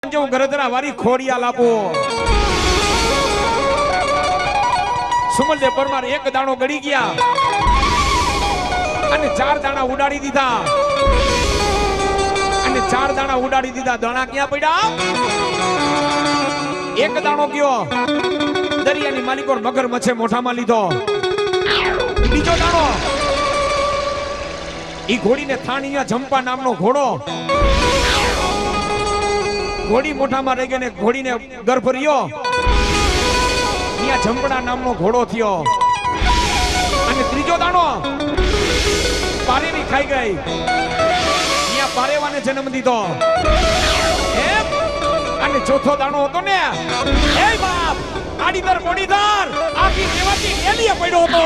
જેવું ગરદરા વારી ખોડિયા લાપો સુમલદેવ પરમાર એક દાણો ગળી ગયા અને 4 દાણા ઉડાડી દીધા અને 4 દાણા ઉડાડી દીધા. દાણા ક્યાં પડ્યા? એક દાણો ગયો દરિયાની માલિકો મગર મચ્છે મોઢામાં લીધો. બીજો દાણો ઈ ઘોડીને થાણીયા જંપા નામનો ઘોડો, ઘોડી મોઢામાં રહી ગઈ ને ઘોડીને ગર્ભ રહ્યો. ત્યાં જંપડા નામનો ઘોડો થયો. અને ત્રીજો દાણો પારેવી ખાઈ ગઈ. ત્યાં પારેવાને જન્મ દીધો. અને ચોથો દાણો હતો ને એ બાપ આડીદર મોડીદર આખી દેવાતી એલીએ પડ્યો હતો.